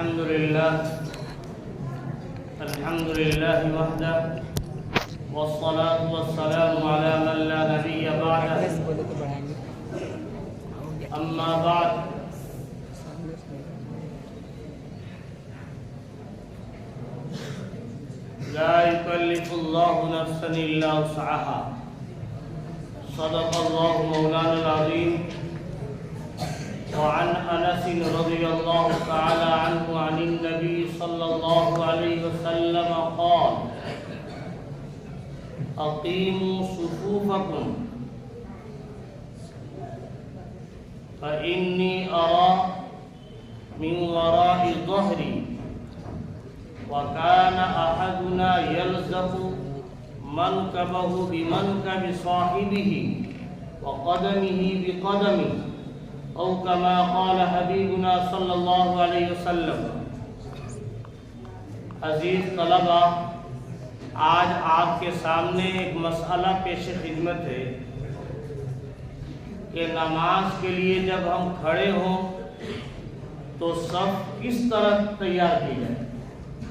الحمد لله وحده والصلاة والسلام على من لا نبي بعده أما بعد لا يكلف الله نفسا إلا وسعها صدق الله مولانا العظيم. وعن أنس رضي الله تعالى عنه عن النبي صلى الله عليه وسلم قال: أقيموا صفوفكم فإني أرى من وراء ظهري وكان أحدنا يلزق منكبه بمنكب صاحبه وقدمه بقدمه او كما قال حبیبنا صلی اللہ علیہ وسلم. عزیز طلبہ، آج آپ کے سامنے ایک مسئلہ پیش خدمت ہے کہ نماز کے لیے جب ہم کھڑے ہوں تو صف کس طرح تیار کی جائے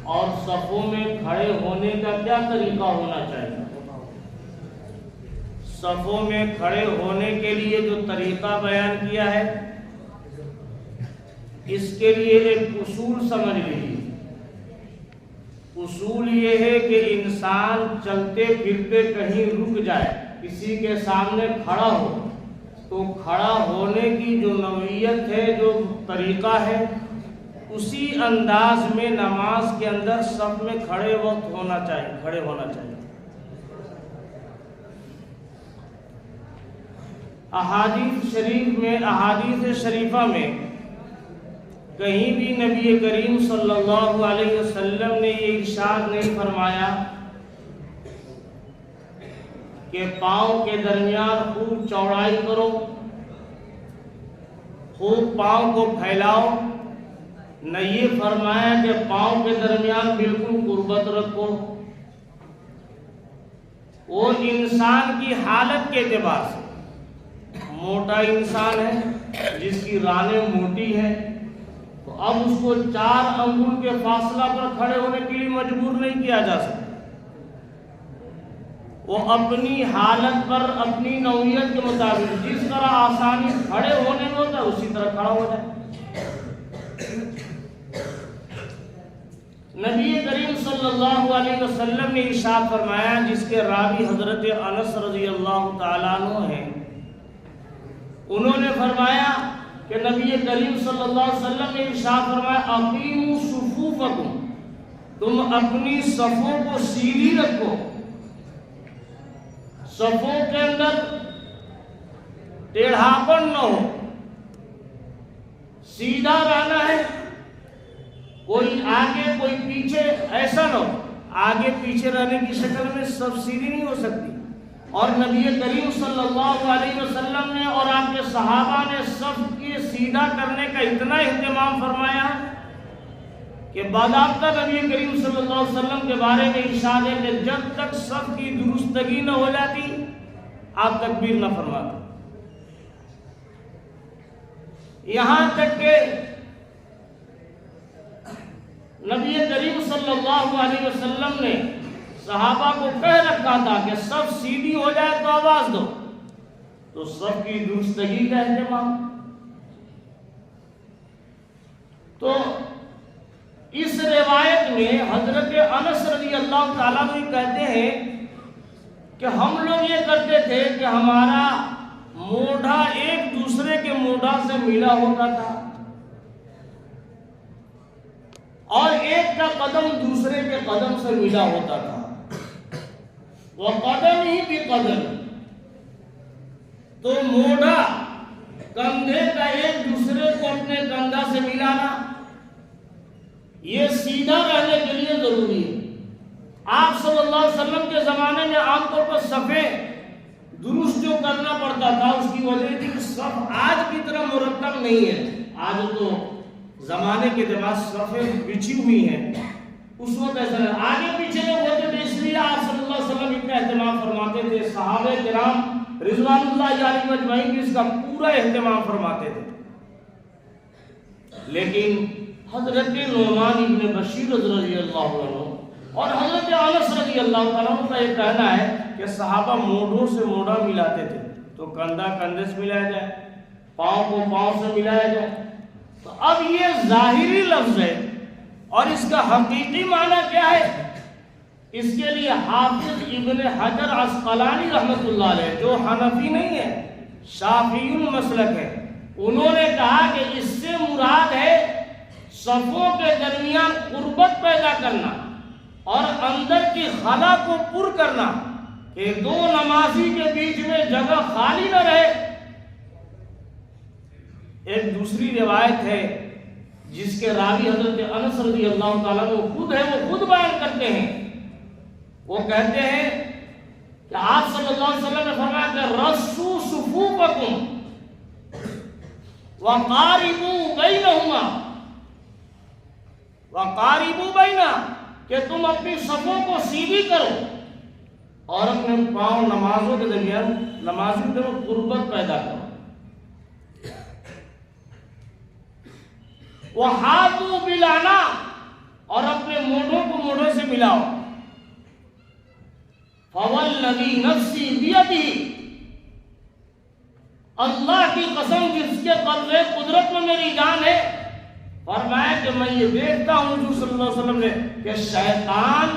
اور صفوں میں کھڑے ہونے کا کیا طریقہ ہونا چاہیے. صفوں میں کھڑے ہونے کے لیے جو طریقہ بیان کیا ہے اس کے لیے ایک اصول سمجھ لیجیے. اصول یہ ہے کہ انسان چلتے پھرتے کہیں رک جائے، کسی کے سامنے کھڑا ہو تو کھڑا ہونے کی جو نوعیت ہے، جو طریقہ ہے، اسی انداز میں نماز کے اندر صف میں کھڑے ہونا چاہیے. احادیث شریفہ میں کہیں بھی نبی کریم صلی اللہ علیہ وسلم نے یہ ارشاد نہیں فرمایا کہ پاؤں کے درمیان خوب چوڑائی کرو، خوب پاؤں کو پھیلاؤ. نہ یہ فرمایا کہ پاؤں کے درمیان بالکل قربت رکھو. وہ انسان کی حالت کے اعتبار سے موٹا انسان ہے، جس کی رانیں موٹی ہیں، تو اب اس کو 4 انگل کے فاصلہ پر کھڑے ہونے کے لیے مجبور نہیں کیا جا سکتا. وہ اپنی حالت پر، اپنی نوعیت کے مطابق جس طرح آسانی کھڑے ہونے میں ہوتا ہے اسی طرح کھڑا ہو جائے. نبی کریم صلی اللہ علیہ وسلم نے ارشاد فرمایا، جس کے راوی حضرت انس رضی اللہ تعالیٰ عنہ ہیں، انہوں نے فرمایا کہ نبی کریم صلی اللہ علیہ وسلم نے ارشاد فرمایا: اقیموا صفوفکم، تم اپنی صفوں کو سیدھی رکھو. صفوں کے اندر ٹیڑھاپن نہ ہو، سیدھا رہنا ہے. کوئی آگے کوئی پیچھے ایسا نہ ہو. آگے پیچھے رہنے کی شکل میں صف سیدھی نہیں ہو سکتی. اور نبی کریم صلی اللہ علیہ وسلم نے اور آپ کے صحابہ نے صف کے سیدھا کرنے کا اتنا اہتمام فرمایا کہ باضابطہ نبی کریم صلی اللہ علیہ وسلم کے بارے میں ارشاد ہے کہ جب تک صف کی درستگی نہ ہو جاتی آپ تکبیر نہ فرماتے. یہاں تک کہ نبی کریم صلی اللہ علیہ وسلم نے صحابہ کو کہہ رکھا تھا کہ صف سیدھی ہو جائے تو آواز دو. تو صف کی درستگی کا اہتمام. تو اس روایت میں حضرت انس رضی اللہ تعالیٰ عنہ کہتے ہیں کہ ہم لوگ یہ کرتے تھے کہ ہمارا موڈھا ایک دوسرے کے موڈھا سے ملا ہوتا تھا اور ایک کا قدم دوسرے کے قدم سے ملا ہوتا تھا. وہ قدم ہی بھی قدم، تو موڈھا کندھے کا ایک دوسرے کو اپنے کندھا سے ملانا یہ سیدھا رہنے کے لیے ضروری ہے. آپ صلی اللہ علیہ وسلم کے زمانے میں عام طور پر صفیں درست جو کرنا پڑتا تھا اس کی وجہ تھی کہ صف آج کی طرح مرتب نہیں ہے. آج تو زمانے کے اعتبار صفیں بچھی ہوئی ہیں. اس وقت ایسا آگے پیچھے ہوتے تھے، اس لیے آپ صلی اللہ علیہ وسلم اتنا اہتمام فرماتے تھے. صحابہ کرام رضوان اللہ علیہم اجمعین اس کا پورا اہتمام فرماتے تھے. لیکن حضرت نعمان ابن بشیر رضی اللہ عنہ اور حضرت انس رضی اللہ عنہ کا یہ کہنا ہے کہ صحابہ موڑوں سے موڑا ملاتے تھے، تو کندھا کندھے سے ملایا جائے، پاؤں کو پاؤں سے ملایا جائے۔ تو اب یہ ظاہری لفظ ہے اور اس کا حقیقی معنی کیا ہے؟ اس کے لیے حافظ ابن حجر عسقلانی رحمۃ اللہ علیہ، جو حنفی نہیں ہے، شافعی المسلک ہے، انہوں نے کہا کہ اس سے مراد ہے صفوں کے درمیان قربت پیدا کرنا اور اندر کی خلا کو پر کرنا، کہ دو نمازی کے بیچ میں جگہ خالی نہ رہے۔ ایک دوسری روایت ہے جس کے راوی حضرت انس رضی اللہ تعالیٰ وہ خود ہے، وہ خود بیان کرتے ہیں، وہ کہتے ہیں کہ آپ صلی اللہ علیہ وسلم نے فرمایا کہ رسو صفوفکم وقاربوا بینہما، وقاربوا بینا، کہ تم اپنی صفوں کو سیدھی کرو اور اپنے پاؤں نمازوں کے درمیان نمازوں کے درمیان قربت پیدا کرو۔ وحاذوا بلانا، اور اپنے موڑوں کو موڑوں سے ملاؤ۔ فوالذی نفسی بیدہ، اللہ کی قسم جس کے قبضے قدرت میں میری جان ہے، فرمایا کہ میں یہ دیکھتا ہوں حضور صلی اللہ علیہ وسلم نے کہ شیطان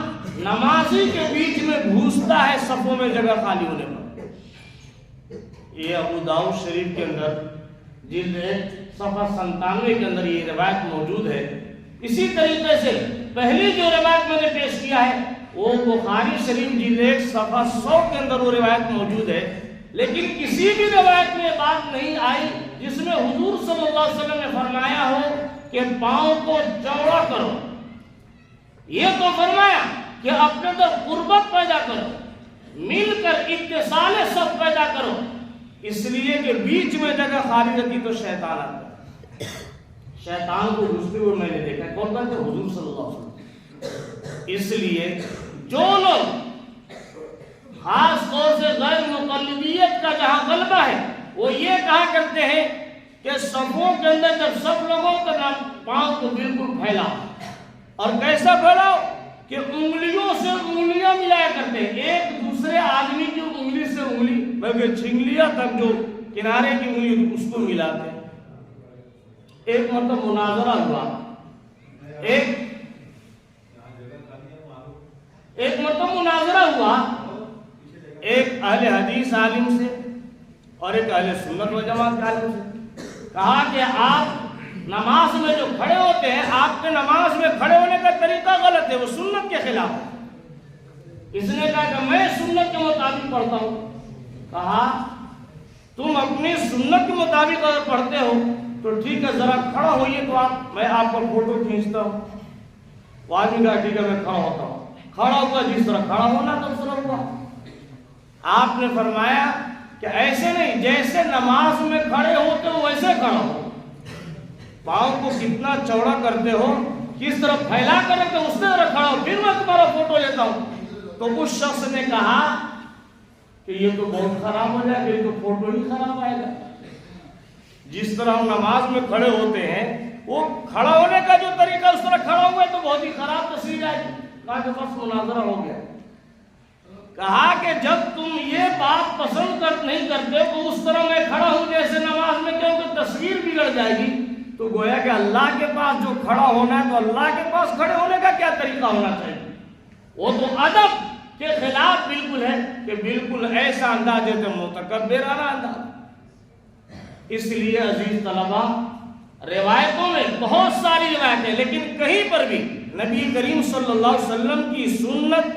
نمازی کے بیچ میں گھستا ہے صفوں میں جگہ خالی ہونے پر۔ یہ ابو داؤد شریف کے اندر جلد 1 صفحہ 97 کے اندر یہ روایت موجود ہے۔ اسی طریقے سے پہلی جو روایت میں نے پیش کیا ہے وہ بخاری شریف جلد 1 صفحہ 100 کے اندر وہ روایت موجود ہے، لیکن کسی بھی روایت میں بات نہیں آئی جس میں حضور صلی اللہ علیہ وسلم نے فرمایا ہو کہ پاؤں کو چوڑا کرو۔ یہ تو فرمایا کہ اپنے اندر قربت پیدا کرو، مل کر اتصال صف پیدا کرو، اس لیے کہ بیچ میں جگہ خالی رہتی تو شیطان آتا ہے۔ شیطان کو گھستے ہوئے میں نے دیکھا، کون کہتے ہیں؟ حضور صلی اللہ علیہ وسلم۔ اس لیے جو لوگ خاص طور سے غیر مقلدیت کا جہاں غلبہ ہے وہ یہ کہا کرتے ہیں کہ صفوں کے اندر جب سب لوگوں کا پاؤں کو بالکل پھیلاؤ، اور کیسا پھیلاؤ کہ انگلیوں سے انگلیاں ملایا کرتے ہیں، ایک دوسرے آدمی کی انگلی سے انگلی بلکہ چھنگلیاں تک جو کنارے کی انگلی اس کو ملاتے ہیں۔ ایک مرتبہ مناظرہ ہوا، ایک مرتبہ مناظرہ ہوا ایک اہل حدیث عالم سے اور ایک اہل سنت و جماعت کے عالم سے۔ کہا کہ آپ نماز میں جو کھڑے ہوتے ہیں، آپ کے نماز میں کھڑے ہونے کا طریقہ غلط ہے، وہ سنت کے خلاف ہے۔ اس نے کہا کہ میں سنت کے مطابق پڑھتا ہوں۔ کہا تم اپنی سنت کے مطابق اگر پڑھتے ہو تو ٹھیک ہے، ذرا کھڑا ہوئیے تو میں آپ کا فوٹو کھینچتا ہوں۔ وہ آدمی کہا ٹھیک ہے میں کھڑا ہوتا ہوں۔ کھڑا ہوا، جس طرح کھڑا ہونا تو اس طرح ہوا۔ آپ نے فرمایا کہ ایسے نہیں، جیسے نماز میں کھڑے ہوتے ہو ویسے کھڑا ہو، پاؤں کو کتنا چوڑا کرتے ہو، کس طرح پھیلا کر رکھتے ہو، اس طرح کھڑا ہو، پھر میں تمہارا فوٹو لیتا ہوں۔ تو اس شخص نے کہا کہ یہ تو بہت خراب ہو جائے گا، یہ تو فوٹو ہی خراب آئے گا۔ جس طرح ہم نماز میں کھڑے ہوتے ہیں وہ کھڑا ہونے کا جو طریقہ اس طرح کھڑا ہوا ہے تو بہت ہی خراب تصویر آئے گی۔ کہا کہ بس مناظرہ ہو گیا۔ کہا کہ جب تم یہ بات پسند نہیں کرتے تو اس طرح میں کھڑا ہوں جیسے نماز میں، کیونکہ تصویر بگڑ جائے گی، تو گویا کہ اللہ کے پاس جو کھڑا ہونا ہے تو اللہ کے پاس کھڑے ہونے کا کیا طریقہ ہونا چاہیے؟ وہ تو ادب کے خلاف بالکل ہے کہ بالکل ایسا انداز ہے متکبرانہ انداز۔ اس لیے عزیز طلبہ، روایتوں میں بہت ساری روایتیں، لیکن کہیں پر بھی نبی کریم صلی اللہ علیہ وسلم کی سنت،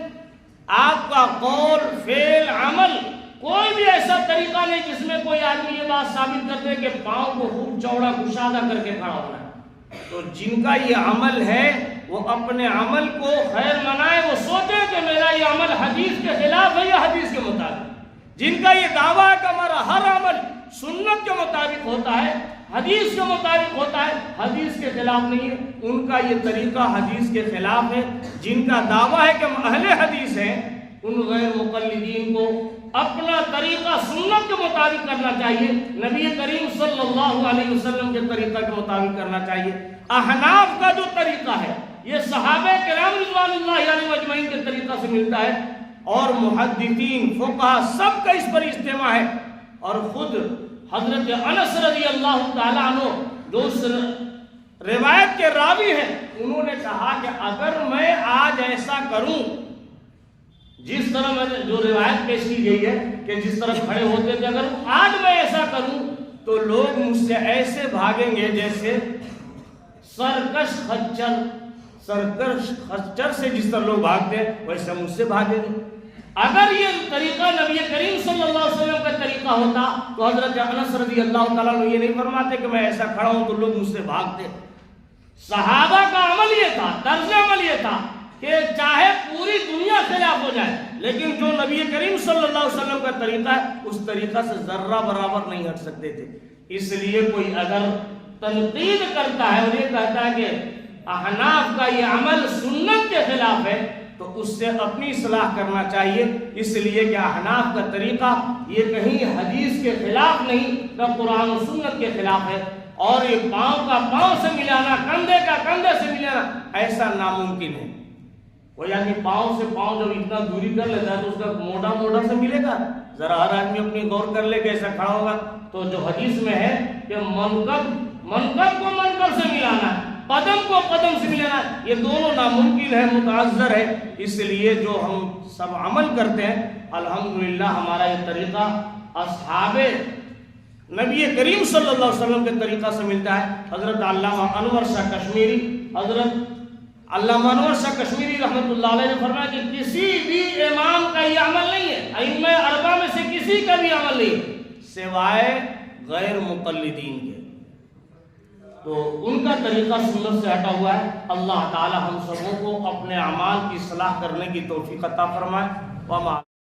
آپ کا قول، فعل، عمل، کوئی بھی ایسا طریقہ نہیں جس میں کوئی آدمی یہ بات ثابت کر دے کہ پاؤں کو خوب چوڑا کشادہ کر کے کھڑا ہونا ہے۔ تو جن کا یہ عمل ہے وہ اپنے عمل کو خیر منائے، وہ سوچے کہ میرا یہ عمل حدیث کے خلاف ہے یا حدیث کے مطابق۔ جن کا یہ دعویٰ ہے کہ ہمارا ہر عمل سنت کے مطابق ہوتا ہے، حدیث کے مطابق ہوتا ہے، حدیث کے خلاف نہیں ہے، ان کا یہ طریقہ حدیث کے خلاف ہے۔ جن کا دعویٰ ہے کہ ہم اہل حدیث ہیں، ان غیر مقلدین کو اپنا طریقہ سنت کے مطابق کرنا چاہیے، نبی کریم صلی اللہ علیہ وسلم کے طریقہ کے مطابق کرنا چاہیے۔ احناف کا جو طریقہ ہے یہ صحابہ کرام رضوان اللہ علیہم اجمعین کے طریقہ سے ملتا ہے، اور محدثین فقہا سب کا اس پر اجتماع ہے، اور خود حضرت انس رضی اللہ تعالیٰ عنہ جو اس روایت کے راوی ہیں، انہوں نے کہا کہ اگر میں آج ایسا کروں جس طرح میں نے جو روایت پیش کی گئی ہے کہ جس طرح کھڑے ہوتے تھے، اگر آج میں ایسا کروں تو لوگ مجھ سے ایسے بھاگیں گے جیسے سرکش خچر سے جس طرح لوگ بھاگتے ہیں ویسے مجھ سے بھاگیں گے۔ اگر یہ طریقہ نبی کریم صلی اللہ علیہ وسلم کا طریقہ ہوتا تو حضرت انس رضی اللہ تعالیٰ عنہ یہ نہیں فرماتے کہ میں ایسا کھڑا ہوں تو لوگ مجھ سے بھاگتے۔ صحابہ کا عمل یہ تھا، طرز عمل یہ تھا کہ چاہے پوری دنیا خلاف ہو جائے لیکن جو نبی کریم صلی اللہ علیہ وسلم کا طریقہ ہے اس طریقہ سے ذرہ برابر نہیں ہٹ سکتے تھے۔ اس لیے کوئی اگر تنقید کرتا ہے اور یہ کہتا ہے کہ احناف کا یہ عمل سنت کے خلاف ہے تو اس سے اپنی اصلاح کرنا چاہیے، اس لیے کہ احناف کا طریقہ یہ کہیں حدیث کے خلاف نہیں نہ قرآن و سنت کے خلاف ہے، اور یہ پاؤں کا پاؤں سے ملانا، کندھے کا کندھے سے ملانا ایسا ناممکن ہے۔ وہ یعنی پاؤں سے پاؤں جب اتنا دوری کر لیتا ہے تو اس کا موڑا موڑا سے ملے گا؟ ذرا ہر آدمی اپنی غور کر لے کہ ایسا کھڑا ہوگا تو جو حدیث میں ہے کہ منکب کو منکب سے ملانا ہے، قدم کو قدم سے ملانا ہے، یہ دونوں ناممکن ہے، متعذر ہے۔ اس لیے جو ہم سب عمل کرتے ہیں الحمدللہ ہمارا یہ طریقہ اصحاب نبی کریم صلی اللہ علیہ وسلم کے طریقہ سے ملتا ہے۔ حضرت علامہ انور شاہ کشمیری رحمۃ اللہ علیہ نے فرمایا کہ کسی بھی امام کا یہ عمل نہیں ہے، ائمہ اربعہ میں سے کسی کا بھی عمل نہیں ہے سوائے غیر مقلدین کے، تو ان کا طریقہ سنت سے ہٹا ہوا ہے۔ اللہ تعالی ہم سبوں کو اپنے اعمال کی اصلاح کرنے کی توفیق عطا فرمائے۔